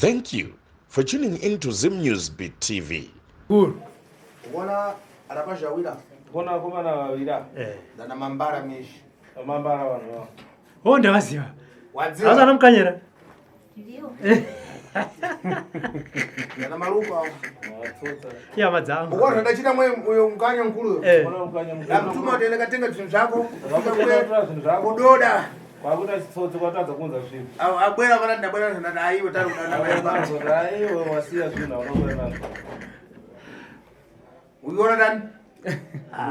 Thank you for tuning into ZimNews Beat TV. Good. Wana arabasha wila. Kona kuma na wila. Dana mambara mishi. Mambara wano. Oh ndavaziva. Wadziwa. Asa namukanyira. Ndio. Dana marupa. Matsotsi. Ya madzangu. Ukona ndachita mwe mukanya mkulu. Kona mukanya mkulu. Namtuma tele katenga zvinhu zvako. Zvako. Kudoda. Kwakuta chitsotsi kwatadza kunza zvinhu. Abwera kana ndabwera kana aiwo tari Kudana aiwo wasiya zvinhu unokwenda. Uyiona ndani?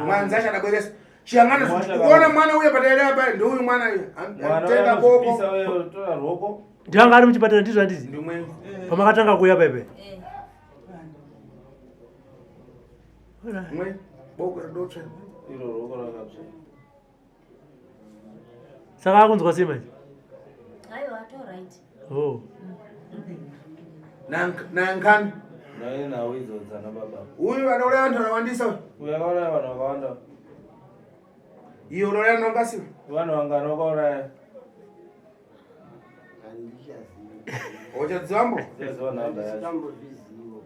Mwanza achadabweresa. Chiyangana kuona mwana uye padera apa ndi uyu mwana uyu. Antenga boko. Pisa wewe tora roko. Ndanga ari muchipatara ndizvo handizi. Ndimwe. Pamakatanga kuya pepe. Mwe boko rodotse. Iro roko rakapsa. Saka akunzwa sei manje? Aiwa, all right. Oh. Nankani. Naye nawo izodzana baba. Uyu anouraya vanhu vakawandisa. Uyakauraya vanhu vakawanda. Iyo unouraya nongasi. Vanhu vangano vakauraya. Uchadziwambo? Yaziva nhamba yacho.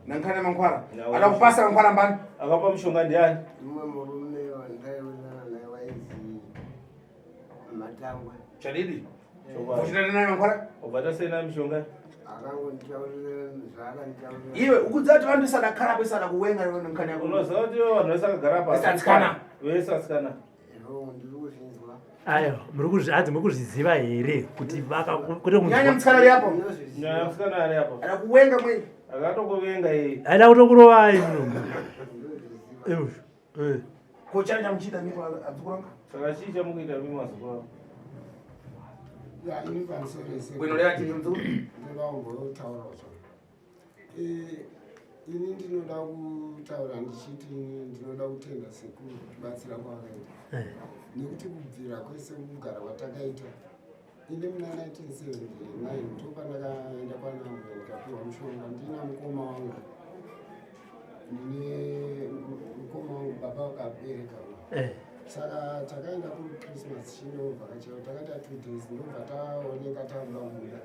Nankani mankwara. Akakupasa mankwara mbani? Akapa mushonga ndiani? Mumwe murume wandaiona naye waizi Matangwa. Chadidi. Chokwadi. Uchitana naye mankwara? Ubata sena mushonga? Akangonditaurira zvaakanditaurira. Iwe ukudziwa kuti vanhu sadakhala pesada kuwenga iwe nankani yako. Unoziva kuti vanhu vese vakagara pasi. Vesatsikana. Vese vatsikana. Ivo ndiri kuzvinzwa. Ayo, muri kuzviziva here kuti kuti Nyanya mtsikana ari apo. Nyaya musikana ari apo. Ada kuwenga mwe. Akatokuvenga iye. aida kutokurovai munhu. Kochanja muchita miko adzikuranga. Saka chii chamukuita mimi mazuva? Ya ini pamusoro ese. Kuinoleya chinhu mdzukuru. Ndoda kumbotaurawo zvona. Ini ndinoda kutaura ndichiti ndinoda kutenda Sekuru kubatsira kwakaita. Nekuti kubvira kwese kugara kwatakaita. Ine muna 1979 ndopandakaenda kwanamwe ndikapiwa mushonga ndina mukoma wangu. Mukoma wangu baba wakabereka. Saka takaenda kuChristmas chino vhakachero takaita 2 days ndobva taoneka tabuda muda.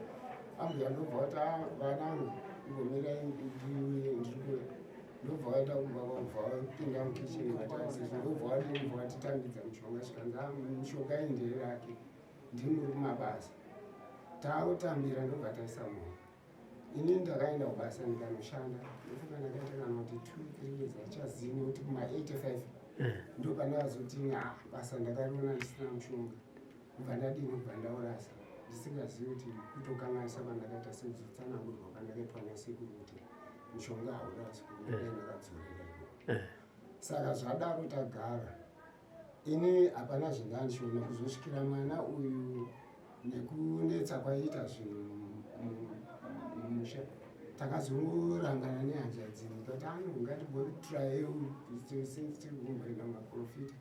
Ambuya ndobva wata vanangu ngomira ndiri ndobva waita kubva wapinda mukicheni vataisi ndobva wadimva watitambidza mushonga chikanza mushonga indee rake ndimuri kumabasa tautambira ndobva taisa mwoyo. Ini ndakaenda kubasa ndikanoshanda ndofunga ndakaita kana kuti 2-3 years achazivi nekuti kuma85 ndopandakazoti basa ndakariona ndisina mushonga kubva ndadini kubva ndaurasa ndisingazivi kuti kutokanganisa pandakaita sezvitsanangurwa pandakaitwa naSekuru kuti mushonga haurasi ndakadzorera. Saka zvadaro tagara ini hapana zvindandishona kuzosvikira mwana uyu nekunetsa kwaita zvinhu mumusha takazorangana nehanja dzimwe kuti ngatibhotrial sekumboenda maprofita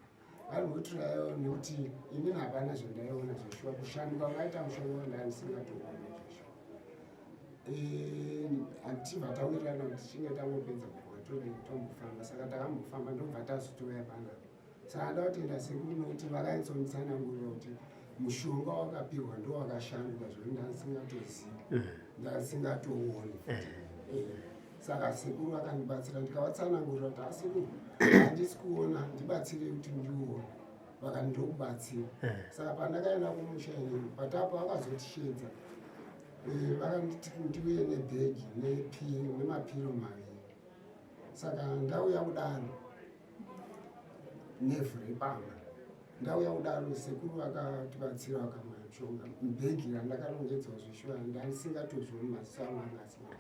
aribhotrial nekuti inini hapana zvandaiona zvoshuwa kushandwa vaita mushonga wandandisingatoona zvoshuwa. Hatibva tawirirana kuti tichinge tangopedza kuvatode tombofamba saka takambofamba ndobva tazotoya panapa. Saka nda kutenda Sekuru nokuti vakaitsomutsanangurira kuti mushonga wakapihwa ndo wakashandwa zvori ndandisingatozivi ndandisingatooni. Saka Sekuru akandibatsira ndikavatsanangurira kuti Sekuru handisi kuona ndibatsire kuti ndione vakandokubatsira. Saka pandakaenda kumusha inini patapo vakazotishedza vakanditi ndiuye nebhegi nemapiro maviri. Saka ndauya kudaro nevhu repamba ndauya kudaro Sekuru vakatibatsira vakamushonga mubhegi randakarongedza zvishuwa ndandisingatozioni maziso angu angasina.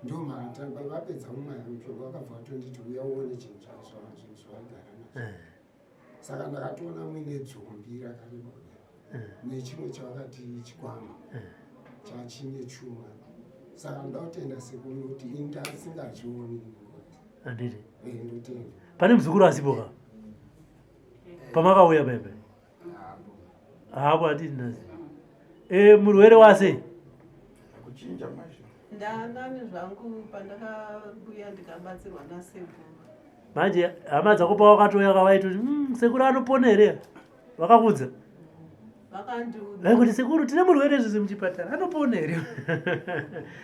Ndomhatamba vapedza mumwe mushonga vakabva vatonditi uya uone chinhu zvavagara nazvo. Saka ndakatoona muine dzombi rakareba nechimwe chavakati chikwama chachinge chuma. Saka ndakutenda Sekuru nokuti ini ndandisingazvioni. Handiti. Ndotenda. Pane muzukuru asipoka. Pamakauya pepe. Hapo handiti nazi. Murwere wase. Kuchinja manje. Ndangani zvangu pandakabuya ndikabatsirwa naSekuru. Manje hama dzako pawakatoya kavaiti Sekuru anopona here? Vakakudza? vakandiudza kuti Sekuru tine murwere zvese muchipatara anopona here.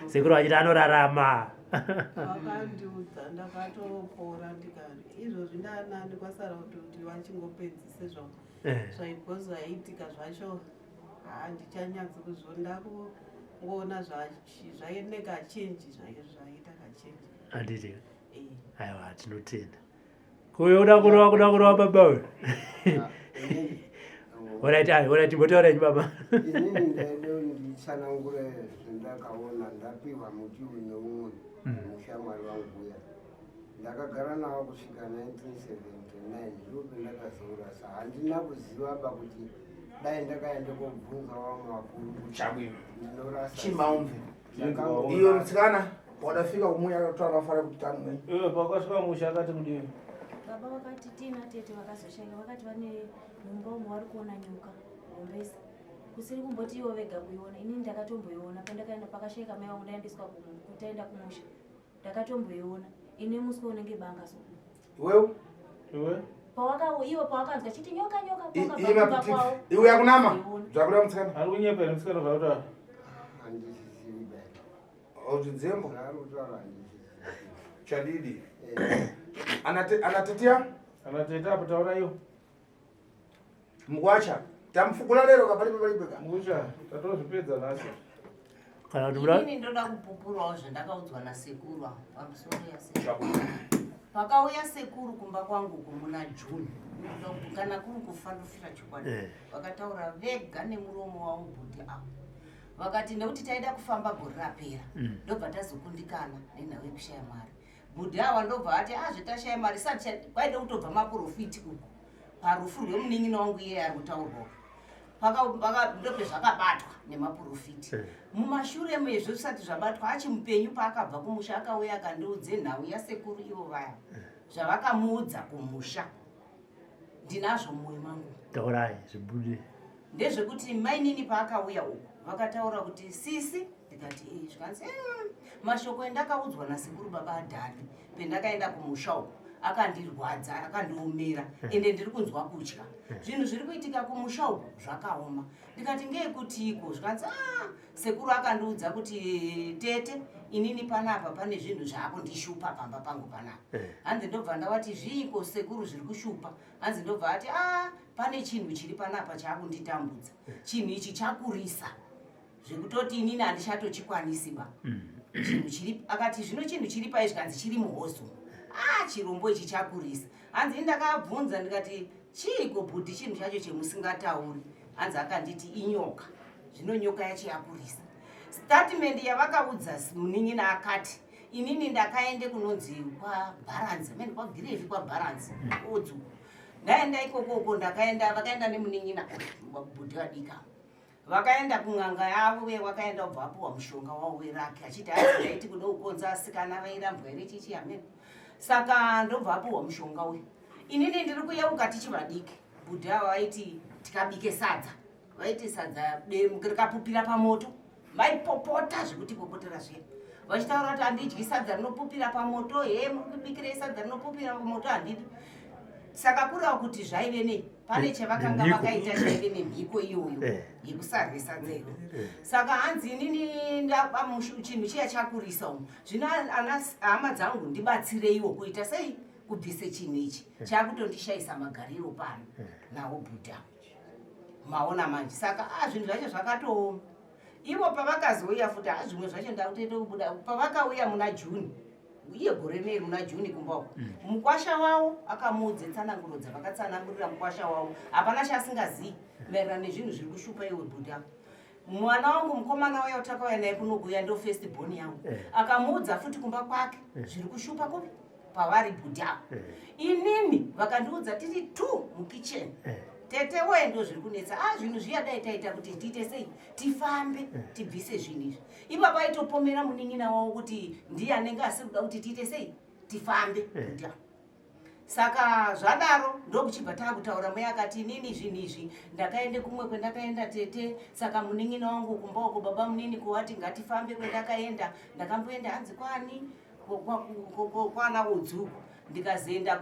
Sekuru achiti anorarama. vakandiudza ndakatopora ndikati izvozvi ndanani kwasara kuti vachingopedzise zvaibvo zvaitika zvacho handichanyatsi kuzonda kuona zvainenge achenji zvaita kachenji handiti aiwa tinotenda kuyoda kurova baba uyu. Ora timbotaura nyi baba. Inini ndaida nditsanangure zvandakaona ndapiwa muti une umwe mushamwari wangu uya ndakagara nawo kusvika 1979 ndope ndakazoura sa handina kuzivaba kuti dai ndakaenda kobvunza vamwe vakuru Chabwino. ndinorasa Chimaumve. Iyo mtsikana wadafika kumuya akataura afara kuti tanwe. Pakasvika musha akati kudini? Baba vakati tina tete vakazoshaika vakati vane mumba umwe vari kuona nyoka mumbesa kusiri kumboti ivo vega kuiona inini ndakatomboiona pandakaenda pakashaika mai vangu ndaendeswa kutaenda kumusha ndakatomboiona ine muswe unenge banga so Iwewe? ivo pavakanzwa chiti nyoka Kwavo iwe yakunama zvakuda mtsikana ari kunyepa here mtsikana zvakutaura handizvizivi dai audzidzembo ari kutaura handizvizivi chadidi anatetea anateta apo taura iyo mukwacha tamufukula lero kapalipepalipeka musha tatozvipedza nhasi Kana kuti inini ndoda kupupurawo zvandakaudzwa nasekuru pamusoro yasekuru pakauya sekuru kumba kwangu kumuna June kana kuri kufandufira chikwadi vakataura vega nemuromo wavo bhudhi avo vakati nekuti taida kufamba gore rapera ndobva tazokundikana nenhau yekushaya mari bhudhi ava ndobva ati zvetashaya mari sati kwaida kutobva maprofiti uku parufu rwemunin'ina wangu iye ari kutaurwawo ndobve zvakabatwa nemaprofiti mumashure mezvo zvisati zvabatwa achimupenyu paakabva kumusha akauya akandiudze nhau yasekuru ivo vaya zvavakamuudza kumusha ndinazvo mumwoyo mangu taurai zvibude ndezvekuti mainini paakauya uku vakataura kuti sisi ndikati zvikanzi mashoko endakaudzwa nasekuru baba adhani pendakaenda kumusha uku akandirwadza akandiomera ende ndiri kunzwa kutya zvinhu zviri kuitika kumusha uku zvakaoma ndikati ngeyekutiko zvikanzi sekuru akandiudza kuti tete inini panapa pane zvinhu zvaakundishupa pamba pangu panapa hanzi ndobva ndavati zviiko sekuru zviri kushupa hanzi ndobva ati pane chinhu chiri panapa chaakunditambudza chinhu ichi chakurisa zvekutoti inini handichatokwanisiba akati zvino chinhu chiri pai zvikanzi chiri muhozo chirombo ichi chakurisa hanzi ndakabvunza ndikati chiiko bhudhi chinhu chacho chemusingatauri hanzi akanditi inyoka zvino nyoka yacho yakurisa statement yavakaudza munin'ina akati inini ndakaende kunonzi kwaBharanzi mene kwaGirevi kwaBharanzi odzu ndaenda ikokoko vakaenda nemunin'ina bhudhi vadika vakaenda kun'anga yavo vakaenda kubva apuwa mushonga wavo weraki achiti aiti kuda kukonza asikana vairambwa here chichi amene saka ndobva apuwa mushonga uyu inini ndiri kuyeuka tichivadiki bhudhi ava vaiti tikabike sadza vaiti sadza rikapupira pamoto vaipopota zvekuti popotera zviya vachitaura kuti handidyi sadza rinopupira pamoto mukubikirei sadza rinopupira pamoto handidi saka kureva kuti zvaive nei pane chavakanga vakaita chaive nemhiko iyoyo yekusarye sadza iro saka hanzi inini chinhu chiya chakurisa umu zvino hama dzangu ndibatsireiwo kuita sei kubvise chinhu ichi chakutondishayisa magariro pano nawo bhudha maona manje saka zvinhu zvacho zvakatooma ivo pavakazouya futi zvimwe zvacho ndakutoita kubuda pavakauya muna Juni iye gore nei muna Juni kumbawo mukwasha wavo akamuudze tsananguro dzavakatsanangurira mukwasha wavo hapana chaasingazii maererano nezvinhu zviri kushupa iwe bhudha mwana wangu mukomana waya utakauya naye kunoguya ndo first born yangu akamuudza futi kumba kwake zviri kushupa kupi pavari bhudha inini vakandiudza tiri 2 mukicheni tete wendo zviri kunetsa zvinhu zviya dai taita kuti tiite sei tifambe tibvise zvinhu izvi ipa paitopomera munin'ina wavo kuti ndiye anenge asiri kuda kuti tiite sei tifambe bhudha saka zvadaro ndokuchibva taakutaura mweya akati inini zvinhu izvi ndakaende kumwe kwendakaenda tete saka munin'ina wangu kumba uko baba munini kuwati ngatifambe kwendakaenda ndakamboenda hanzi kwani kwana udzuku ndikazoenda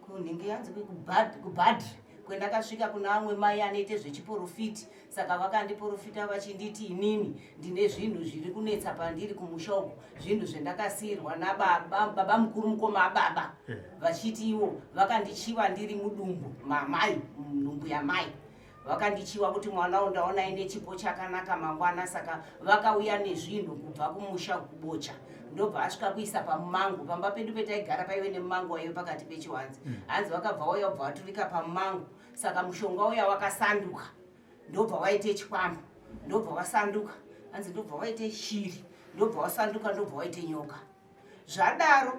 kunhingi yanzi kubhadhi kwendakasvika kuna amwe mai anoite zvechiprofiti, saka vakandiprofita vachinditi inini ndine zvinhu zviri kunetsa pandiri kumusha uku, zvinhu zvendakasiyirwa nababa mukuru mukoma ababa, vachiti ivo vakandichiva ndiri mudumbu mamai, mudumbu yamai vakandichiva kuti mwana undaona ine chipo chakanaka mangwana, saka vakauya nezvinhu kubva kumusha kubocha, ndobva asvika kuisa pamumango. Pamba pedu petaigara paive nemumango waive pakati pechiwanzi, hanzi vakabva wauya kubva vaturika pamumango, saka mushonga uya wakasanduka, ndobva waite chikwambo, ndobva wasanduka, hanzi ndobva waite shiri, ndobva wasanduka, ndobva waite nyoka. Zvadaro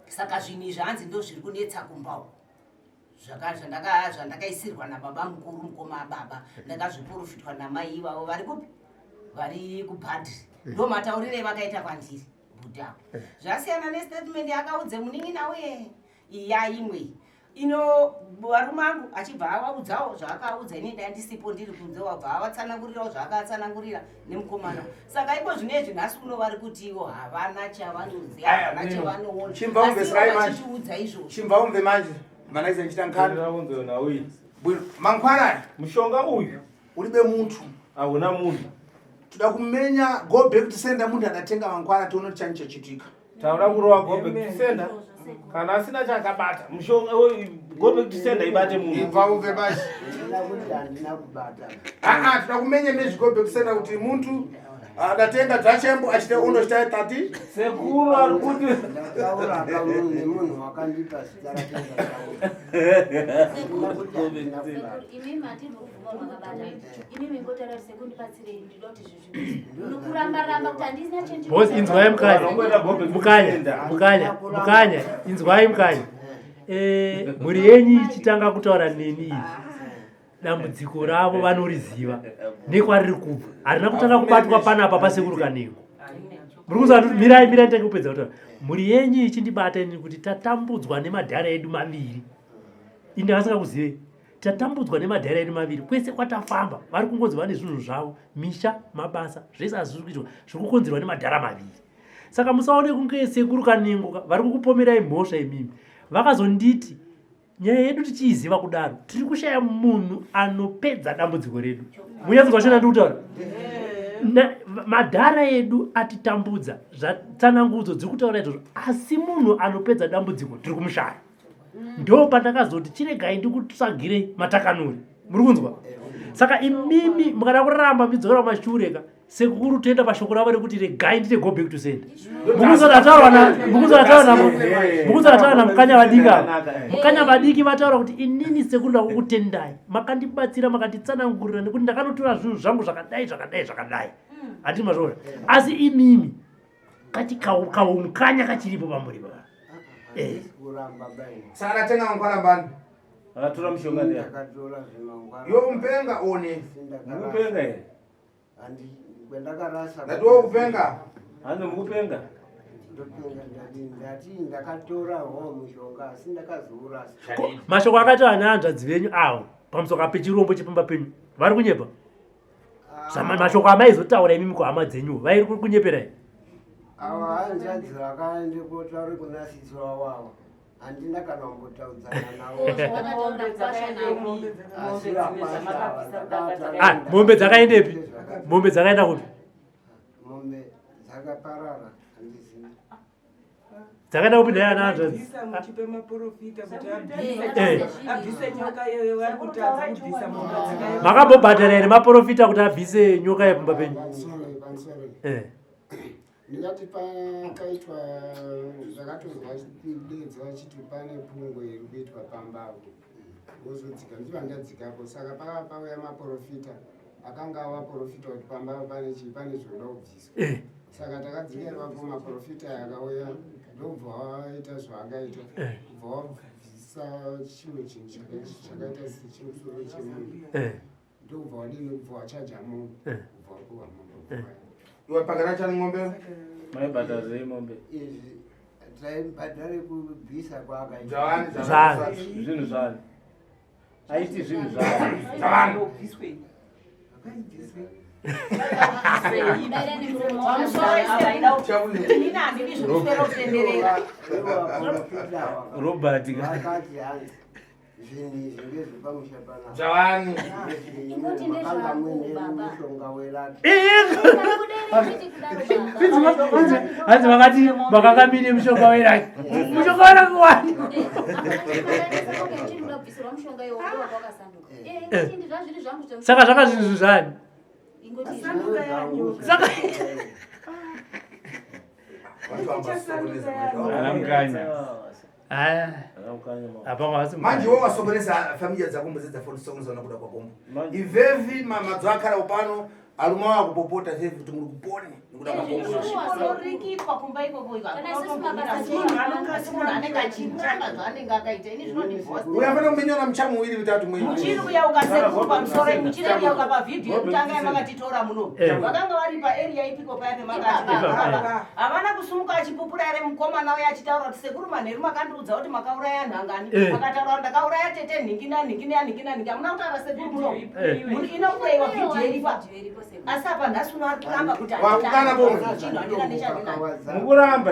saka zvinhu izvi hanzi ndo zviri kunetsa kumbawo, zvandakaisirwa nababa mukuru mukoma ababa, ndakazviprofitwa namai ivavo vari kupi, vari kubhadhiri, ndo mataurire vakaita kwandiri budhako. Zvasiyana nestatement yakaudze munin'ina uye iya imwe ino varume angu achibva avaudzawo zvaakaudza, ine ndandisipo ndiri kunze, wabva avatsanangurirawo zvaakatsanangurira nemukomana. Saka ipo zvinezvi nhasi uno vari kuti ivo havana chavanoziva, havana chavanoona, asi vachitiudza izvozvo. Chimbaumve manje manaiza nchita nkani mangwana mushonga uyu ulibe muntu hauna munhu. Tuda kumenya go back to sender munhu adatenga mangwana tione kuti chani chachitika. Taura kurova go back to sender kana asina chakabata mushonga go back to sender ibate munhu. Mvaumve manje tuda kumenya nezvi go back to sender kuti muntu adatenga dzachembo achite uno chita 30 Sekuru ari kuti ndakaura akamunhu munhu wakandipa zita ratenga imimi hatinokuvuma makabata, imimi ngotaura kuti sekundipatsire ndinoti zvezvinhu unokuramba-ramba kuti handisina chenji. Bosi inzwai Mukanya, inzwai Mukanya. Mhuri yenyu ichitanga kutaura neni izvi, dambudziko ravo vanoriziva nekwariri kubva, harina kutanga kubatwa panapa pasekuru Kanengo. Muri kuziva kuti mirai ndenge kupedza kutaura. Mhuri yenyu ichindibata ini kuti tatambudzwa nemadhara edu maviri. Inde vasingakuzivei, tatambudzwa nemadhara edu maviri, kwese kwatafamba vari kungonzwa nezvinhu zvavo, misha, mabasa, zvese hazviri kuitwa, zviri kukonzerwa nemadhara maviri. Saka musaone kunge sekuru Kanengo vari kukupomerai mhosva imimi. Vakazonditi nyaya yedu tichiiziva kudaro, tiri kushaya munhu anopedza dambudziko redu. Munyatsoziva chena ndikutaura? Madhara edu atitambudza, zvatsanangudzo dziri kutaura izvozvo, asi munhu anopedza dambudziko tiri kumushaya. Ndo pandakazoti chiregai ndikutsvagirei matakanuri. Muri kunzwa? Saka imimi mukada kuramba midzokera kumashure sekuru toenda pashoko ravo rekuti regai ndite go back to sender. Mukuzataura na Mukanya vadiki ava. Mukanya vadiki vataura kuti inini sekuru ndakukutendai, makandibatsira makanditsanangurira nekuti ndakanotora zvinhu zvangu zvakadai. Hati mazvona. Asi imimi kati kaumukanya kachiripo pamburi baba. Saka tenga mangwana mbani. Akatora mushonga ndiye. akatora zvemangwana Yo mpenga one. Mukupenga here. handi kwendakarasa Ndatiwo kupenga. Handi mukupenga. ndopenga ndati ndakatora mushonga asi ndakazourasa. Mashoko akataura nehanzvadzi venyu avo pamusoro pechirombo chepamba penyu vari kunyepa. Mashoko amaizotaura imimi kuhama dzenyu vari kunyeperai. Ava hanzvadzi vakaende kotaura kunasiswa wavo handina kana kumbotaudzana navo. Mombe dzakaendepi? Mombe dzakaenda kupi? Mombe dzakaparara handizivi. Dzakaenda kupi naye ana hanzvadzi? Muchipe maprofita kuti abvise nyoka iyoyo vari kutadza kubvisa mombe dzakaenda. Makambobhadhara here maprofita kuti abvise nyoka yepamba penyu? Ndingati pakaitwa zvakatozwa dedza vachiti pane pungwe iri kuitwa pambavo vozodzika ndiva ndadzikapo, saka pakauya maprofita akanga avaprofita kuti pambavo pane zvoda kubviswa, saka takadzikerwapo maprofita akauya ndobva vaita zvaakaita kubva vabvisa chimwe chinhu chakaita sechimusoro chemunhu ndobva vadini kubva vachaja munhu kubva kuwa munhu. Iwe pakana chani ng'ombe? Maibhadhara sei mombe? Izvi taibhadhare kubvisa kwaakaita. Zvani. Zvinhu zvani. Aiti zvinhu zvani. Zvani. Robert. Vakati hanzi zvini zvingezvi pamusha panapa Zvawani. Ingoti makanga ndezvako muine baba. mushonga weraki Kana kudai kuti kudaro baba. hanzi vakati makakamire mushonga weraki mushonga weraki wani saka zvaka zvinhu zvani saka Manje wewe wasogeleza familia dzako mbozedza for songs ona kuda kwakombo. Ivevi mamadzo akhala upano aluma wako popota vevi kuti muri kupone nikuda kwakombo. Rikipa kumba iko kuiva. Kana sisi mabasa anenge achitanga zvaanenge akaita. Ini zvinodivorce. Uyafana kumenyona mchamu muwiri mitatu mwini. Muchiri uya ukasekumba musoro, muchiri uya ukapa video kutanga yamakatitora muno. Vakanga vari paarea ipiko paya pemakati. Havana kusumuka achipupura ere mukomana uya achitaura kuti Sekuru manheru makandiudza kuti makauraya nhangani. Akataura ndakauraya tete nhingina. Hamuna kutaura Sekuru muno. Inokureiwa video iripa. Asi apa nhasi unoari kuramba kuti wakukana bomwe. Mukuramba.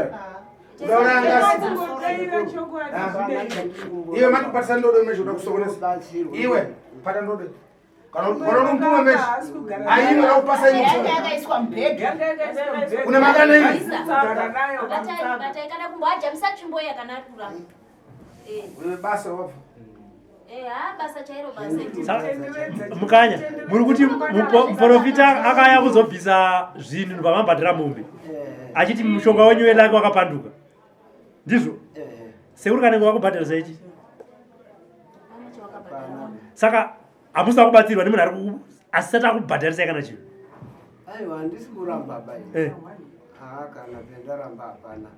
Iwe mati patisa ndodo imwe zvoda kusokonesa. Iwe pata ndodo. Kana unomtuma meshi. Aimwe nakupasa imwe. Yakaiswa mubhedhu. Una makana iyi. Batai kana kumboajamisa tsvimbo yakanakura. Wewe basa wapo. Basa chairo basa. Mukanya muri kuti muprofita akaya kuzobvisa zvinhu pamabhadhira mombe achiti mushonga wenyu welaki wakapanduka ndizvo Sekuru Kanengo wakubhadharisa ichi saka hamusina kubatsirwa nemunhu ari asisati akubhadharisa kana chinhu aiwa handisi kuramba bai kana pendaramba hapana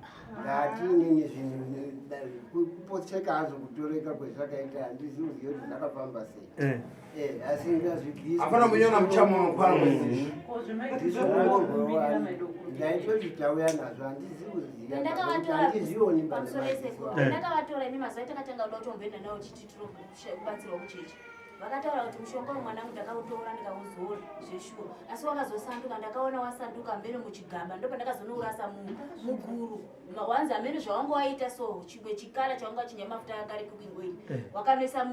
ndati inini zvinhu kupotseka hazvo kutoreka kwezvakaita handisi uzive kuti zvakafamba sei asi ndazvibvisa hapana munyona muchamu wanokwana ndaitoti tauya nazvo handisi kuzivahandizvioni ndakavatora ini mazuva itakatanga kuda kutombenda nawo chiti tinobatsirwa kuchechi vakataura kuti mushonga wemwana ndakautora ndikauzora zveshuwa asi wakazosanduka ndakaona wasanduka mbere muchigaba ndo pandakazonourasa muguru wanzi amene zvawanga waita so chimwe chikala chawanga chinya mafuta akare cooking oil wakanoisa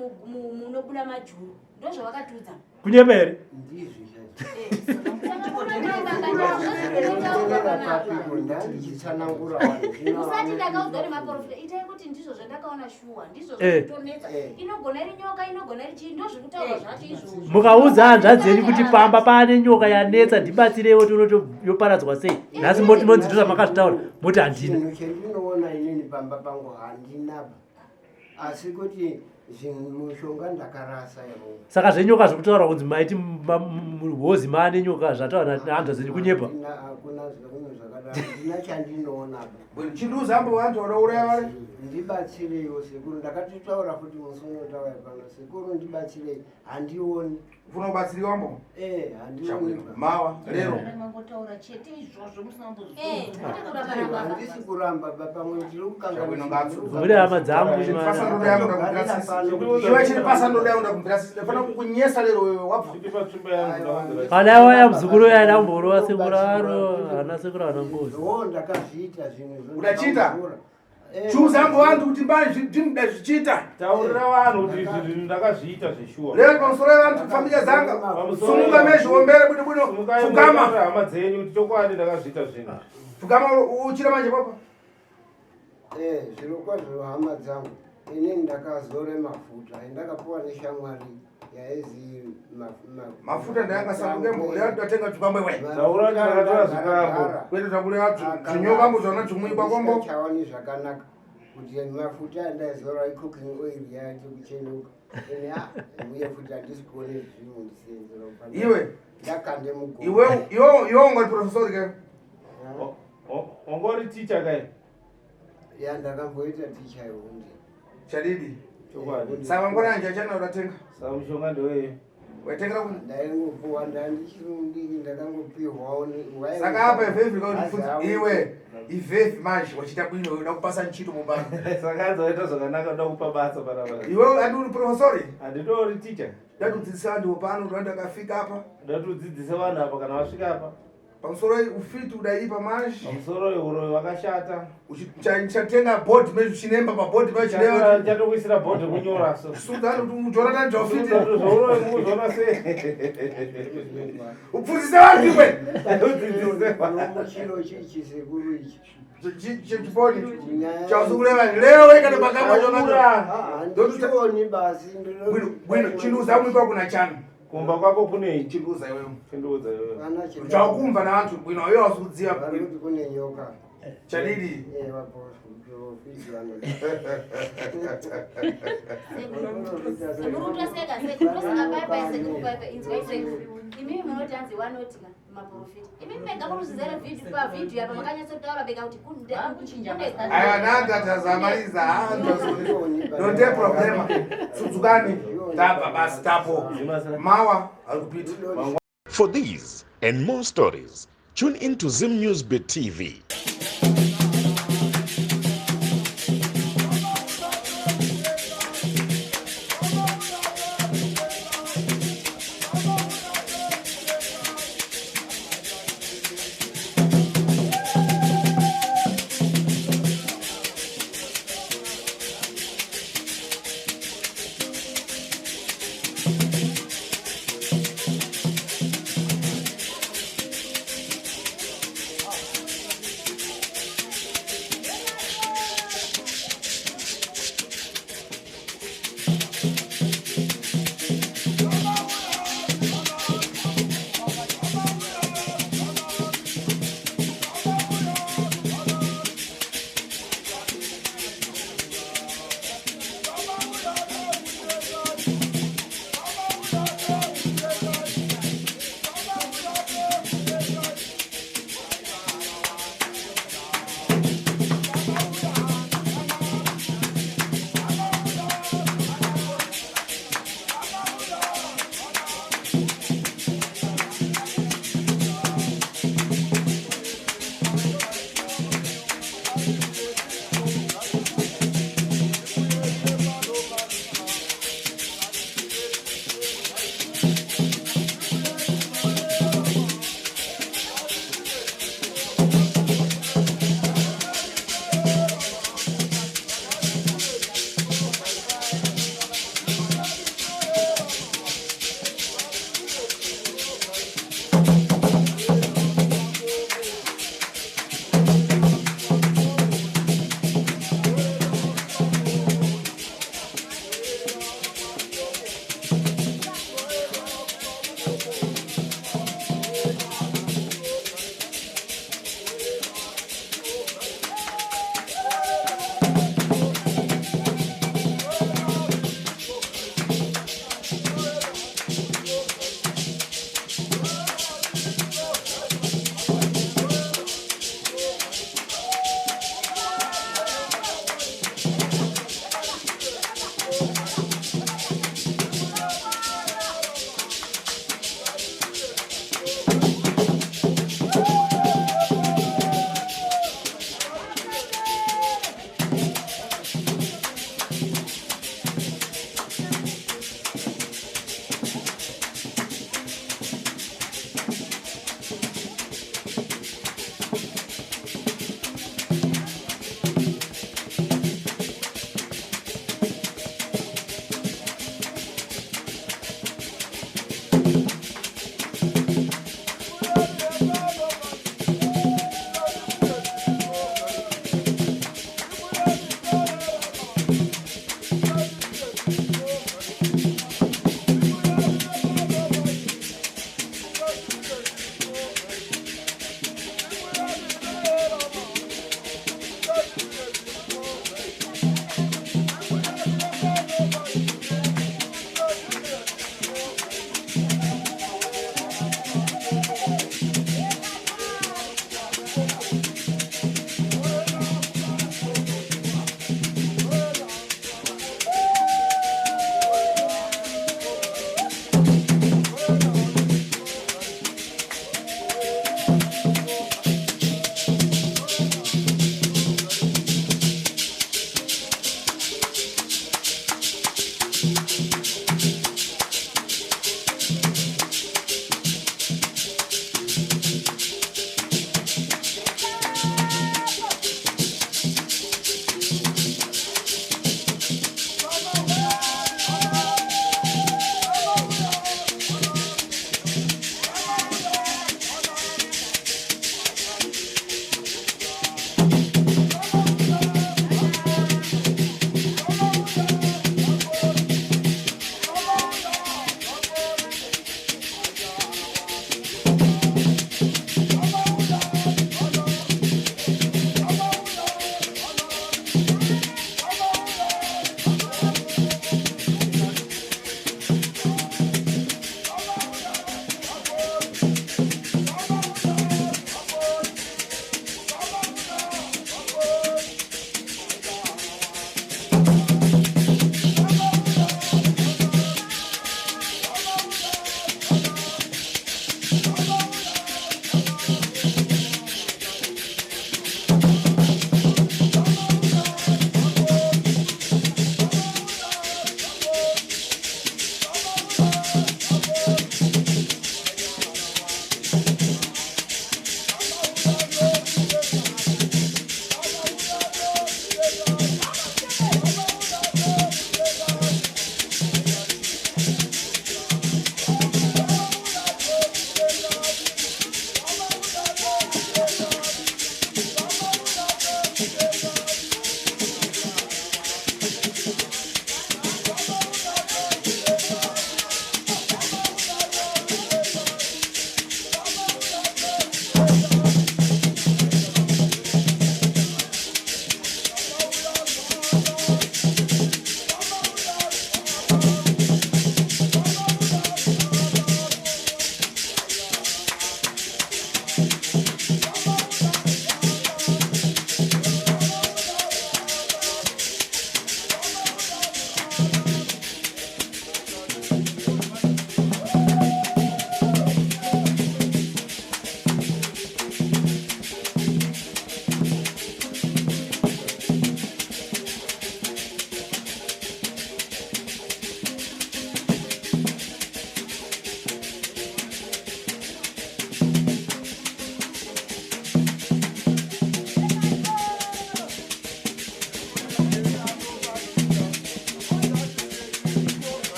munobuda majuru ndo zvavakatiudza kunyepere ndizvi usati ndakaudzwa nemaprofita itai kuti ndizvo zvandakaona shuwa ndizvo zvakutonetsa inogona iri nyoka inogona iri chii ndo zvekutaura zvacho izvozvo mukaudza hanzvadzeni kuti pamba pane nyoka yanetsa ndibatsirewo tono yoparadzwa sei nhasi monzi ndo zvamakazvitaura moti handina chinhu chendinoona inini pamba pangu handinaba asi kuti mushonga ndakarasa yavo saka zvenyoka zvekutaura kunzi maiti muhozi maane nyoka zvataura nahanzvadzeni kunyepa hakuna zvinhu zvakadaro ndina chandinoona chiduza ambo vantu vanouraya vari ndibatsireiwo Sekuru ndakatitaura kuti musonotaura pano Sekuru ndibatsirei handioni ufuna kubatsiriwa mbo handioni mawa lero mangotaura chete izvozvo musina handisi kuramba pamwe ndiri uri hama dzangu iwe chiri pasa ndoda yaunda kumbira sisi ndafana kukunyesa lero wewe wabva kana waya muzukuru yana kumborova Sekuru aro hana Sekuru hana ngozi ndakazviita zvinhu udachita chuzambo vantu kuti mbani ndazvichita taurira vanhu kuti zvinhu ndakazviita zveshuwa lero pamusoro yevantu familia dzanga sumuka mezviombere bwino pfugama hama dzenyu kuti chokwadi ndakazviita zvinhu pfugama uchira manje papa zviro kwazvo hama dzangu inini ndakazore mafuta endakapuwa neshamwari yaizi mafuta ndayangasanduke ndatenga chipambwe we taura ndakatora zvikambo kwete takure zvinyokambo zvona chimui kwakombo chawani zvakanaka kuti mafuta andaizora icooking oil yacho kuchenuka uye futi handisi kuone zvinhu ndisenzera iwe ndakande mugo iwe ungori profesori ke ungori ticha kai ndakamboita ticha yehunde chadidi chokwadi saka ngora anja chana uratenga saka mushonga ndoweyo waitengera kuti ndaingopuwa ndandichirundiki ndakangopiwawo saka apa ivhevi kautifunza iwe ivhevi manje wachita bwino uda kupasa nchito mubana saka anzoita zvakanaka uda kupa basa panapa iwe andi uri profesori handitori ticha ndatudzidzisa vantu pano ndandakafika apa ndatudzidzise vanhu apa kana vasvika apa pamusoro ufiti udaipa mashi pamusoro uro wakashata uchatenga board mezu chinemba paboard mezu chinemba chatokuisira board kunyora so sudano tumutora tanja ufiti zoro muzora se upfuzisa vantu kwe chiro chichi Sekuru ichi chiponi chausukureva leo weka nemakama chonaa ndochioni basi bwino chinduza mwipa kuna chanu kumba kwako kune chinduza iwewe chinduza iwewe chakumva na vantu bwino iwe wasukudziva kune nyoka chadidi imimi munoti hanzi wanotika maprofita imimi mega muruzizere video apa makanyatsotaura bega kuti aya nandatazamaliza ndote problema sudzukani tabva basi tapo mawa alikupita. For these and more stories, tune into ZimNews TV.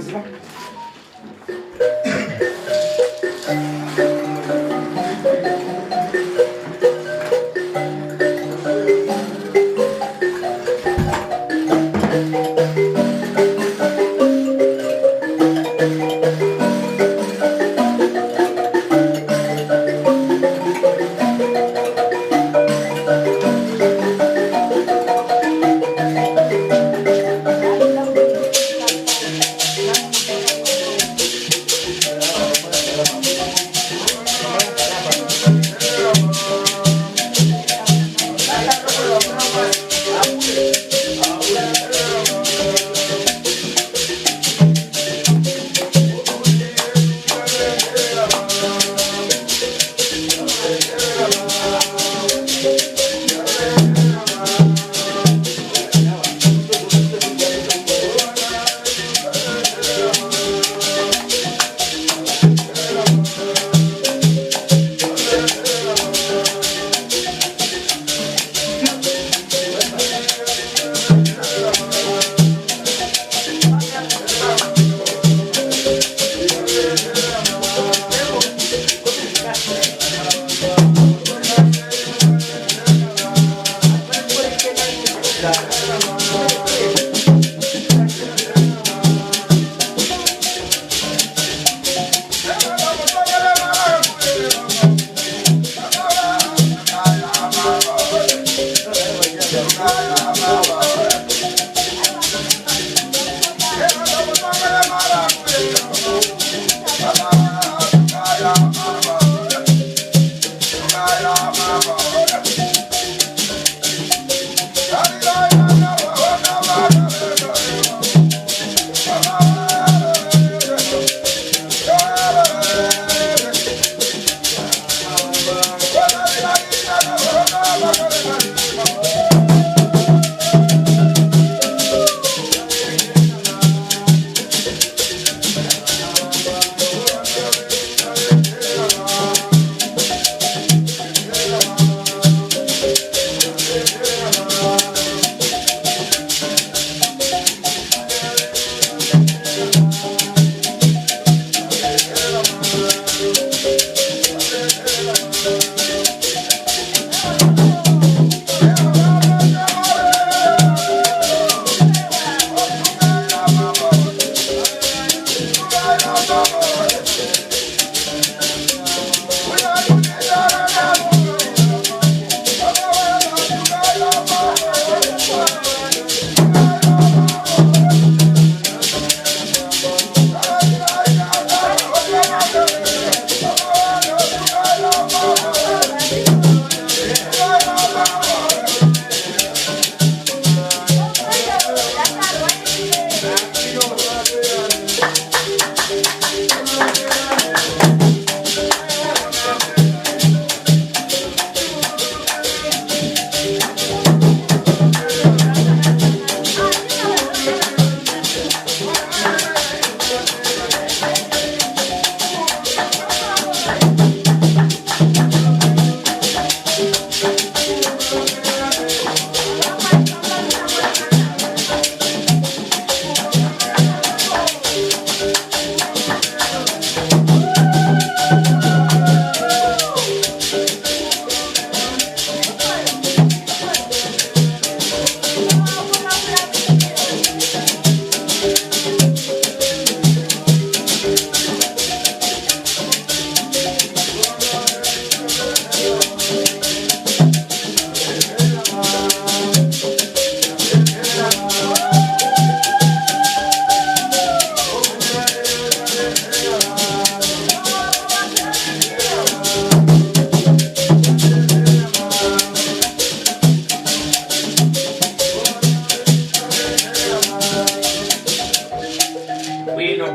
mazima.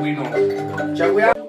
Bwino. Chaguya.